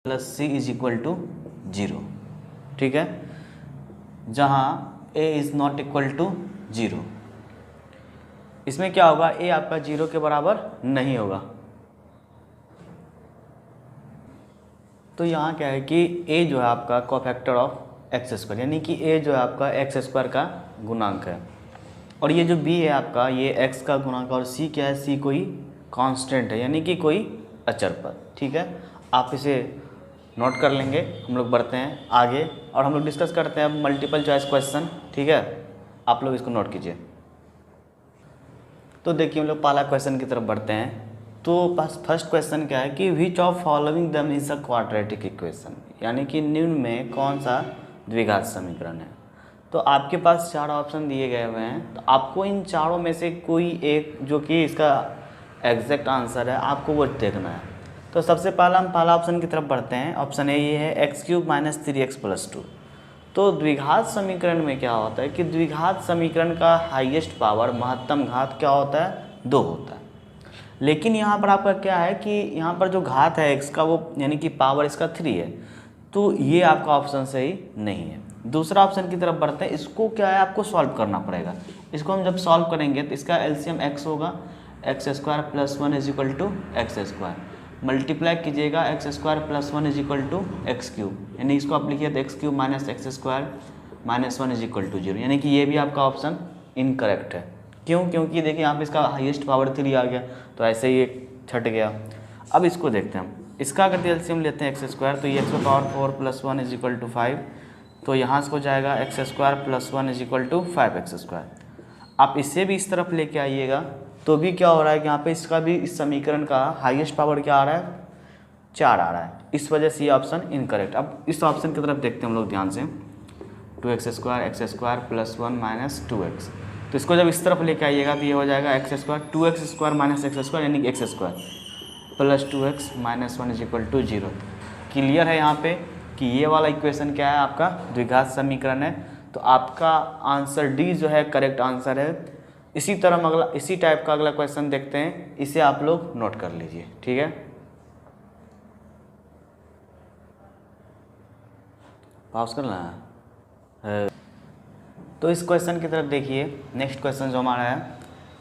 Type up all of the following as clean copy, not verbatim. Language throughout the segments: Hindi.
Plus C is equal to 0, ठीक है, जहाँ a is not equal to 0। इसमें क्या होगा, a आपका 0 के बराबर नहीं होगा। तो यहाँ क्या है कि a जो है आपका कोफैक्टर ऑफ एक्स स्क्वायर, यानी कि a जो है आपका एक्स स्क्वायर का गुणांक है, और ये जो b है आपका ये x का गुणांक, और c क्या है, c कोई कांस्टेंट है, यानी कि कोई अचर पद, ठीक है। आप इसे नोट कर लेंगे। हम लोग बढ़ते हैं आगे और हम लोग डिस्कस करते हैं अब मल्टीपल चॉइस क्वेश्चन, ठीक है। आप लोग इसको नोट कीजिए। तो देखिए हम लोग पहला क्वेश्चन की तरफ बढ़ते हैं। तो फर्स्ट क्वेश्चन क्या है कि which of following them is a quadratic equation, यानी कि निम्न में कौन सा द्विघात समीकरण है। तो आपके पास 4 ऑप्शन दिए गए हुए हैं, तो आपको इन चारों में से कोई एक जो कि इसका एग्जैक्ट आंसर है आपको वो देखना है। तो सबसे पहला हम पहला ऑप्शन की तरफ बढ़ते हैं। ऑप्शन ए ये है x³ - 3x + 2। तो द्विघात समीकरण में क्या होता है कि द्विघात समीकरण का हाईएस्ट पावर, महत्तम घात क्या होता है, 2 होता है। लेकिन यहाँ पर आपका क्या है कि यहाँ पर जो घात है x का वो यानी कि पावर इसका 3 है, तो ये आपका ऑप्शन सही नहीं है। दूसरा ऑप्शन की तरफ बढ़ते हैं। इसको क्या है आपको सॉल्व करना पड़ेगा। इसको हम जब सॉल्व करेंगे तो इसका एलसीएम x होगा, x² + 1 = x²। मल्टीप्लाई कीजिएगा x² + 1 = x³, यानी इसको आप लिखिए तो x³ - x² - 1 = 0, यानी कि ये भी आपका ऑप्शन इनकरेक्ट है। क्यों? क्योंकि देखिए यहाँ पे इसका हाईएस्ट पावर 3 आ गया, तो ऐसे ही एक छट गया। अब इसको देखते हैं हम। इसका अगर एलसीएम लेते हैं x², तो ये x⁴ + 1 = 5, तो यहाँ से हो जाएगा x² + 1 = 5x²। आप इसे भी इस तरफ लेके आइएगा तो भी क्या हो रहा है कि यहाँ पे इसका भी इस समीकरण का हाईएस्ट पावर क्या आ रहा है, 4 आ रहा है। इस वजह से ये ऑप्शन इनकरेक्ट। अब इस ऑप्शन की तरफ देखते हैं हम लोग ध्यान से। 2x² x² + 1 - 2x, तो इसको जब इस तरफ लेके आइएगा तो ये हो जाएगा x², 2x² - x² यानी कि x² + 2x - 1 = 0। क्लियर है यहाँ पे कि ये वाला इक्वेशन क्या है, आपका द्विघात समीकरण है। तो आपका आंसर डी जो है करेक्ट आंसर है। इसी तरह हम अगला इसी टाइप का अगला क्वेश्चन देखते हैं, इसे आप लोग नोट कर लीजिए, ठीक है। पॉज करना है। तो इस क्वेश्चन की तरफ देखिए। नेक्स्ट क्वेश्चन जो हमारा है,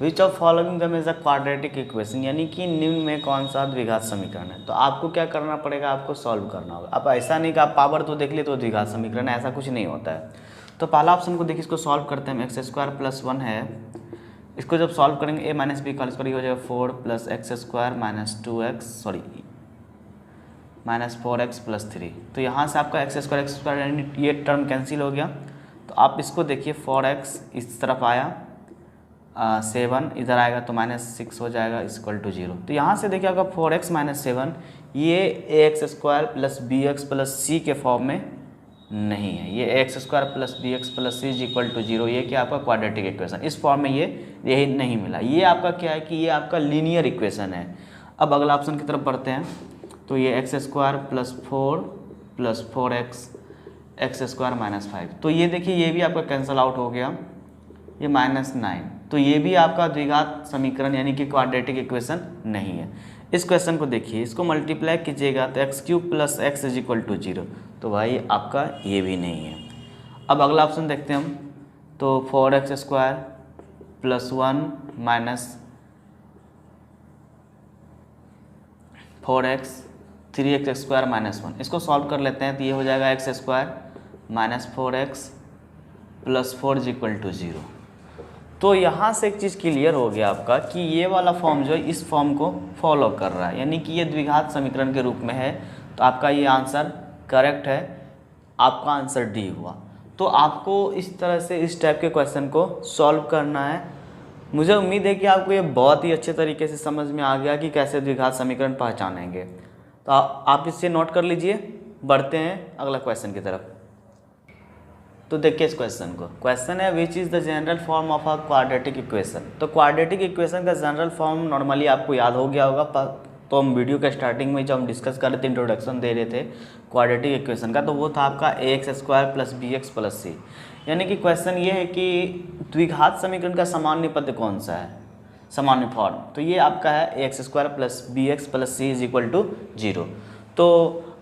which of following them is a quadratic equation, यानी कि निम्न में कौन सा द्विघात समीकरण है। तो आपको क्या करना पड़ेगा, आपको सॉल्व करना होगा। अब ऐसा नहीं कि आप पावर तो देख लिए तो द्विघात समीकरण है, ऐसा कुछ नहीं होता है। तो पहला ऑप्शन को देखिए, इसको सॉल्व करते हैं हम। x² + 1 है, इसको जब सॉल्व करेंगे a - b का स्क्वायर हो जाएगा 4 + x² - 2x -4x + 3। तो यहाँ से आपका x² यानी ये टर्म कैंसिल हो गया। तो आप इसको देखिए, 4x इस तरफ आया, 7 इधर आएगा तो -6 हो जाएगा = 0। तो यहाँ से देखिए आपका 4x - 7 ये ax² + bx + c के फॉर्म में नहीं है। ये ax² + bx + c = 0, ये क्या आपका क्वाड्रेटिक इक्वेशन, इस फॉर्म में ये नहीं मिला। ये आपका क्या है कि ये आपका लीनियर इक्वेशन है। अब अगला ऑप्शन की तरफ बढ़ते हैं। तो ये x² + 4 + 4x x² - 5, तो ये देखिए ये भी आपका कैंसल आउट हो गया, ये -9। तो ये भी आपका द्विघात समीकरण यानी कि क्वाड्रेटिक इक्वेशन नहीं है। इस क्वेश्चन को देखिए, इसको मल्टीप्लाई कीजिएगा तो x³ + x = 0, तो भाई आपका ये भी नहीं है। अब अगला ऑप्शन देखते हैं हम। तो 4x² + 1 - 4x 3x² - 1, इसको सॉल्व कर लेते हैं। तो ये हो जाएगा x² - 4x + 4 = 0। तो यहाँ से एक चीज़ क्लियर हो गया आपका कि ये वाला फॉर्म जो है इस फॉर्म को फॉलो कर रहा है, यानी कि ये द्विघात समीकरण के रूप में है। तो आपका ये आंसर करेक्ट है, आपका आंसर डी हुआ। तो आपको इस तरह से इस टाइप के क्वेश्चन को सॉल्व करना है। मुझे उम्मीद है कि आपको ये बहुत ही अच्छे तरीके से समझ में आ गया कि कैसे द्विघात समीकरण पहचानेंगे। तो आप इसे नोट कर लीजिए। बढ़ते हैं अगला क्वेश्चन की तरफ। तो देखिए इस क्वेश्चन को, क्वेश्चन है which is the general form of a quadratic equation. तो क्वाड्रेटिक इक्वेशन का जनरल फॉर्म नॉर्मली आपको याद हो गया होगा। तो हम वीडियो के स्टार्टिंग में जब हम डिस्कस कर रहे थे, इंट्रोडक्शन दे रहे थे क्वाड्रेटिक इक्वेशन का, तो वो था आपका ax² + bx + c। यानी कि क्वेश्चन ये है कि द्विघात समीकरण का सामान्य पद कौन सा है, सामान्य फॉर्म। तो ये आपका है ax² + bx + c = 0। तो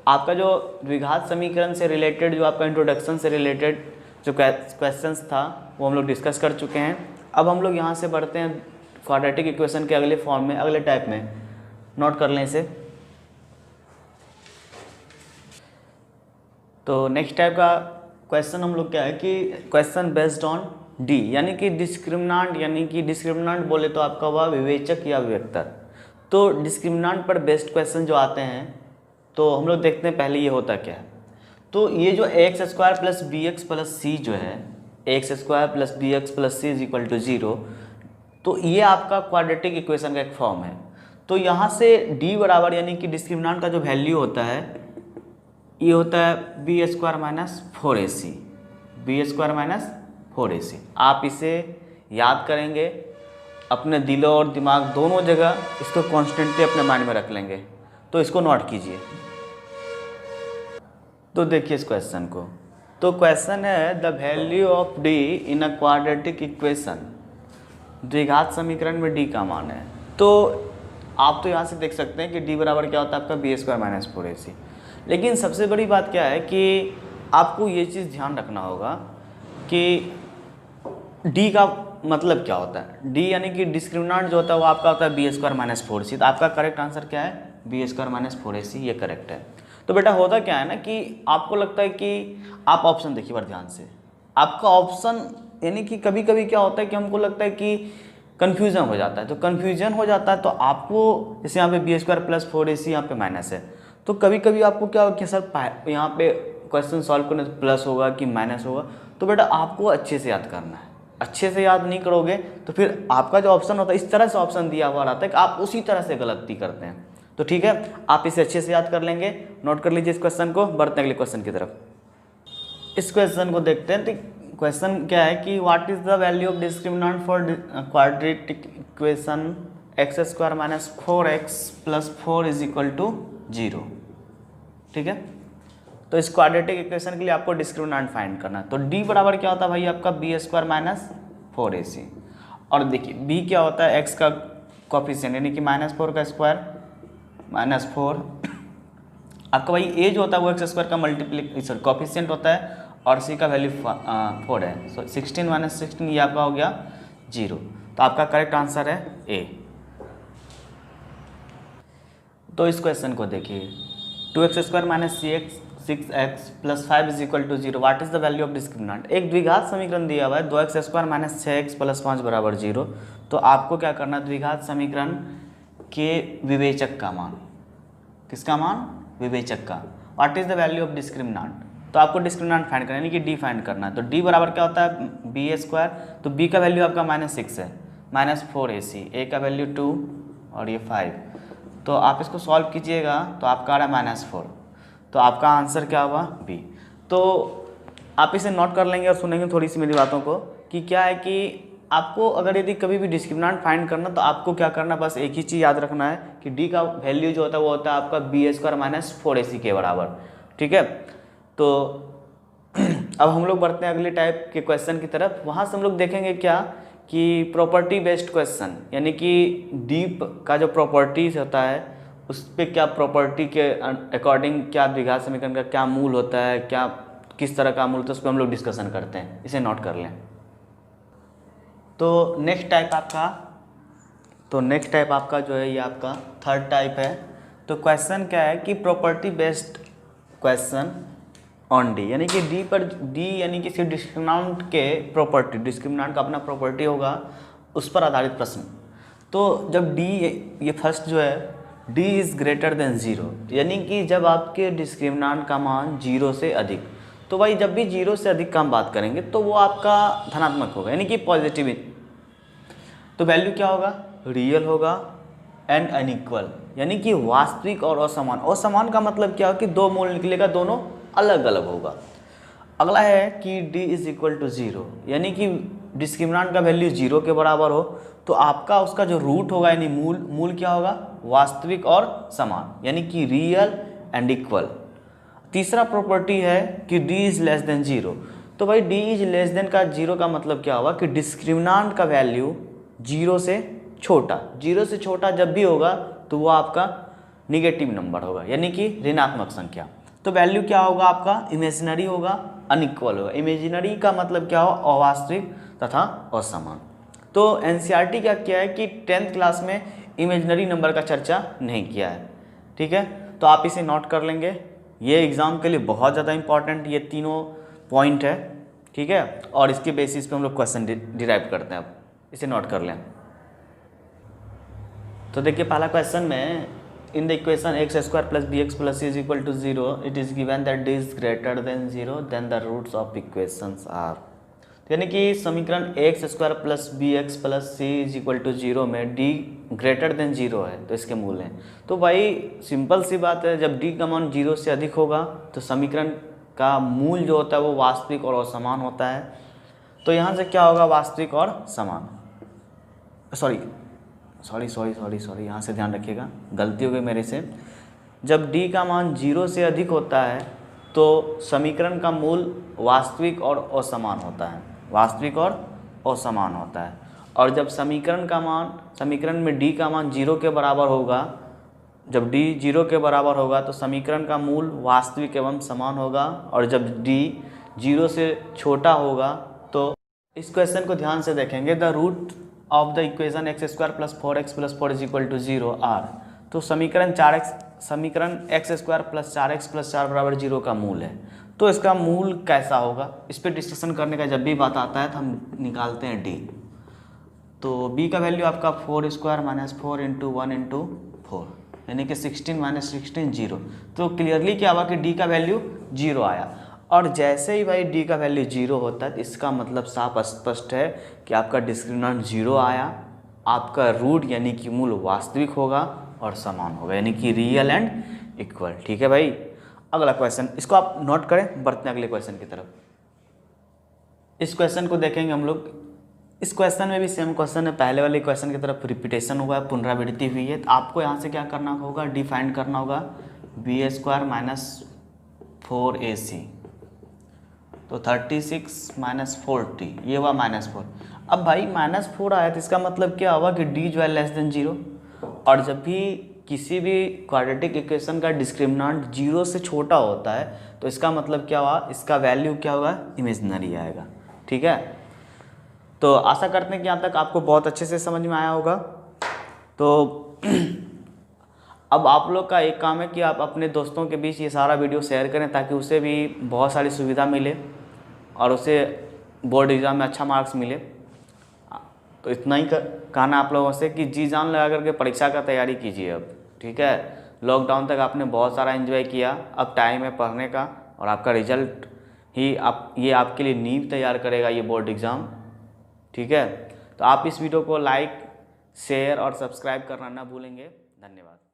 आपका जो द्विघात समीकरण से रिलेटेड, जो आपका इंट्रोडक्शन से रिलेटेड जो क्वेश्चंस था वो हम लोग डिस्कस कर चुके हैं। अब हम लोग यहाँ से बढ़ते हैं क्वाड्रेटिक इक्वेशन के अगले फॉर्म में, अगले टाइप में। नोट कर लें इसे। तो नेक्स्ट टाइप का क्वेश्चन हम लोग क्या है कि क्वेश्चन बेस्ड ऑन डी, यानी कि डिस्क्रिमिनांट, यानी कि डिस्क्रिमिनांट बोले तो आपका हुआ विवेचक या विवेक्तर। तो डिस्क्रिमिनांट पर बेस्ड क्वेश्चन जो आते हैं तो हम लोग देखते हैं पहले ये होता क्या है। तो ये जो X square plus B X plus C जो है, X square plus B X plus C is equal to 0, तो ये आपका क्वाड्रेटिक इक्वेशन का एक फॉर्म है। तो यहाँ से डी बराबर, यानी कि डिस्क्रिमिनांट का जो वैल्यू होता है ये होता है B square minus 4ac, B square minus 4ac। आप इसे याद करेंगे अपने दिलो और दिमाग दोनों जगह, इसको कॉन्स्टेंटली अपने माइंड में रख लेंगे। तो इसको नोट कीजिए। तो देखिए इस क्वेश्चन को, तो क्वेश्चन है the value of D in a quadratic equation, द्विघात समीकरण में डी का मान है। तो आप तो यहाँ से देख सकते हैं कि डी बराबर क्या होता है आपका बी स्क्वायर माइनस 4ac। लेकिन सबसे बड़ी बात क्या है कि आपको ये चीज़ ध्यान रखना होगा कि डी का मतलब क्या होता है। डी यानी कि डिस्क्रिमिनांट जो होता है वो आपका होता है बी स्क्वायर माइनस 4ac। तो आपका करेक्ट आंसर क्या है, बी स्क्वायर माइनस 4ac, ये करेक्ट है। तो बेटा होता क्या है ना कि आपको लगता है कि आप ऑप्शन देखिए बार ध्यान से, आपका ऑप्शन यानी कि कभी कभी क्या होता है कि हमको लगता है कि कन्फ्यूज़न हो जाता है। तो कन्फ्यूजन हो जाता है तो आपको, जैसे यहाँ पे बी स्क्वायर प्लस 4ac यहाँ पे माइनस है, तो कभी कभी आपको क्या होगा कि सर यहाँ पे क्वेश्चन सॉल्व करने प्लस होगा कि माइनस होगा। तो बेटा आपको अच्छे से याद करना है। अच्छे से याद नहीं करोगे तो फिर आपका जो ऑप्शन होता है इस तरह से ऑप्शन दिया हुआ रहता है कि आप उसी तरह से गलती करते हैं। तो ठीक है, आप इसे अच्छे से याद कर लेंगे। नोट कर लीजिए इस क्वेश्चन को। बढ़ते हैं अगले क्वेश्चन की तरफ। इस क्वेश्चन को देखते हैं। तो क्वेश्चन क्या है कि what is the value of discriminant for quadratic equation X square minus 4x plus 4 is equal to 0। ठीक है, तो इस क्वाड्रेटिक इक्वेशन के लिए आपको डिस्क्रिमिनेंट फाइंड करना है। तो डी बराबर क्या होता है भाई आपका बी स्क्वायर माइनस 4ac। और देखिए बी क्या होता है, एक्स का कोफिशिएंट यानी कि -4 का स्क्वायर -4। आपका भाई ए जो होता है वो एक्स स्क्वायर का मल्टीप्लिकेशन कोफिशिएंट होता है और सी का वैल्यू 4 है। सो 16 माइनस 16 ये आपका हो गया 0। तो आपका करेक्ट आंसर है ए। तो इस क्वेश्चन को देखिए, 2x square minus 6x plus 5 is equal to 0, what is the value of discriminant. एक द्विघात समीकरण दिया हुआ है 2x square minus 6x plus 5 बराबर 0। तो आपको क्या करना है, द्विघात समीकरण के विवेचक का मान, किसका मान, विवेचक का। What is the value of discriminant, तो आपको डिस्क्रिमिनेंट फाइंड करना है यानी कि डी फाइंड करना है। तो डी बराबर क्या होता है बी स्क्वायर, तो बी का वैल्यू आपका -6 है, -4ac, ए का वैल्यू 2 और ये 5। तो आप इसको सॉल्व कीजिएगा तो आपका आ रहा है -4। तो आपका आंसर क्या हुआ बी। तो आप इसे नोट कर लेंगे और सुनेंगे थोड़ी सी मेरी बातों को कि क्या है कि आपको अगर यदि कभी भी डिस्क्रिमिनेंट फाइंड करना तो आपको क्या करना, बस एक ही चीज़ याद रखना है कि डी का वैल्यू जो होता है वो होता है आपका बी स्क्वायर माइनस 4ac के बराबर। ठीक है, तो अब हम लोग बढ़ते हैं अगले टाइप के क्वेश्चन की तरफ। वहाँ से हम लोग देखेंगे क्या कि प्रॉपर्टी बेस्ड क्वेश्चन, यानी कि डीप का जो प्रॉपर्टीज होता है उस पर क्या प्रॉपर्टी के अकॉर्डिंग क्या द्विघात समीकरण का क्या मूल होता है, क्या किस तरह का मूल होता है, उस पर हम लोग डिस्कशन करते हैं। इसे नोट कर लें। तो नेक्स्ट टाइप आपका जो है ये आपका थर्ड टाइप है। तो क्वेश्चन क्या है कि property based question on D, यानी कि डी पर, डी यानी कि डिस्क्रिमिनेंट के प्रॉपर्टी, डिस्क्रिमिनेंट का अपना प्रॉपर्टी होगा उस पर आधारित प्रश्न। तो जब डी, ये फर्स्ट जो है डी इज़ ग्रेटर देन 0, यानी कि जब आपके डिस्क्रिमिनेंट का मान 0 से अधिक, तो भाई जब भी 0 से अधिक का हम बात करेंगे तो वो आपका धनात्मक होगा यानी कि पॉजिटिव। तो वैल्यू क्या होगा, रियल होगा एंड अनइक्वल, यानी कि वास्तविक और असमान। असमान का मतलब क्या हो कि दो मूल निकलेगा, दोनों अलग अलग होगा। अगला है कि d इज इक्वल टू 0, यानी कि डिस्क्रिमिनेंट का वैल्यू 0 के बराबर हो तो आपका उसका जो रूट होगा यानी मूल क्या होगा, वास्तविक और समान, यानी कि रियल एंड इक्वल। तीसरा प्रॉपर्टी है कि d इज लेस देन 0, तो भाई d इज लेस देन का 0 का मतलब क्या होगा कि डिस्क्रिमिनेंट का वैल्यू 0 से छोटा, 0 से छोटा जब भी होगा तो वो आपका निगेटिव नंबर होगा, यानी कि ऋणात्मक संख्या। तो वैल्यू क्या होगा आपका, इमेजिनरी होगा, अनइक्वल होगा। इमेजिनरी का मतलब क्या हो, अवास्तविक तथा असमान। तो एनसीईआरटी क्या किया है कि 10th क्लास में इमेजिनरी नंबर का चर्चा नहीं किया है, ठीक है। तो आप इसे नोट कर लेंगे, ये एग्ज़ाम के लिए बहुत ज़्यादा इंपॉर्टेंट ये तीनों पॉइंट है, ठीक है। और इसके बेसिस पे हम लोग क्वेश्चन डिराइव करते हैं, अब इसे नोट कर लें। तो देखिए पहला क्वेश्चन में, in the equation X square plus B X plus C is equal to 0 it is given that D is greater than 0 then the roots of equations are. यानी कि समीकरण X square plus B X plus C is equal to 0 में डी ग्रेटर देन 0 है, तो इसके मूल हैं। तो भाई सिंपल सी बात है, जब डी का मान 0 से अधिक होगा तो समीकरण का मूल जो होता है वो वास्तविक और असमान होता है। तो यहाँ से क्या होगा, वास्तविक और समान, सॉरी यहाँ से ध्यान रखिएगा, गलती हो गई मेरे से। जब d का मान 0 से अधिक होता है तो समीकरण का मूल वास्तविक और असमान होता है, वास्तविक और असमान होता है। और जब समीकरण में d का मान 0 के बराबर होगा, जब d 0 के बराबर होगा तो समीकरण का मूल वास्तविक एवं समान होगा। और जब d 0 से छोटा होगा तो इस क्वेश्चन को ध्यान से देखेंगे, the root of the equation X square plus 4x plus 4 is equal to 0 are. तो समीकरण X square plus 4x plus 4 बराबर 0 का मूल है। तो इसका मूल कैसा होगा, इस पर डिस्कशन करने का जब भी बात आता है तो हम निकालते हैं d। तो b का वैल्यू आपका 4 स्क्वायर माइनस 4 इंटू 1 इंटू 4 यानी कि 16 माइनस 16 0। तो क्लियरली क्या हुआ कि d का वैल्यू 0 आया। और जैसे ही भाई d का वैल्यू 0 होता है, इसका मतलब साफ स्पष्ट है कि आपका डिस्क्रिमिनेंट 0 आया, आपका रूट यानी कि मूल वास्तविक होगा और समान होगा, यानी कि रियल एंड इक्वल, ठीक है भाई। अगला क्वेश्चन, इसको आप नोट करें, बढ़ते हैं अगले क्वेश्चन की तरफ। इस क्वेश्चन को देखेंगे हम लोग। इस क्वेश्चन में भी सेम क्वेश्चन है, पहले वाले क्वेश्चन की तरफ रिपीटेशन हुआ है, पुनरावृत्ति हुई है। तो आपको यहाँ से क्या करना होगा, डिफाइंड करना होगा बी स्क्वायर माइनस 4ac, तो 36 माइनस 40, ये हुआ -4। अब भाई -4 आया तो इसका मतलब क्या हुआ कि d जो है लेस देन 0। और जब भी किसी भी क्वाड्रेटिक इक्वेशन का डिस्क्रिमिनेंट 0 से छोटा होता है तो इसका मतलब क्या हुआ, इसका वैल्यू क्या होगा, इमेजिनरी आएगा, ठीक है। तो आशा करते हैं कि यहाँ तक आपको बहुत अच्छे से समझ में आया होगा। तो अब आप लोग का एक काम है कि आप अपने दोस्तों के बीच ये सारा वीडियो शेयर करें ताकि उसे भी बहुत सारी सुविधा मिले और उसे बोर्ड एग्ज़ाम में अच्छा मार्क्स मिले। तो इतना ही कहना आप लोगों से कि जी जान लगा करके परीक्षा का तैयारी कीजिए अब, ठीक है। लॉकडाउन तक आपने बहुत सारा एंजॉय किया, अब टाइम है पढ़ने का और आपका रिजल्ट ही ये आपके लिए नींव तैयार करेगा, ये बोर्ड एग्ज़ाम, ठीक है। तो आप इस वीडियो को लाइक, शेयर और सब्सक्राइब करना ना भूलेंगे। धन्यवाद।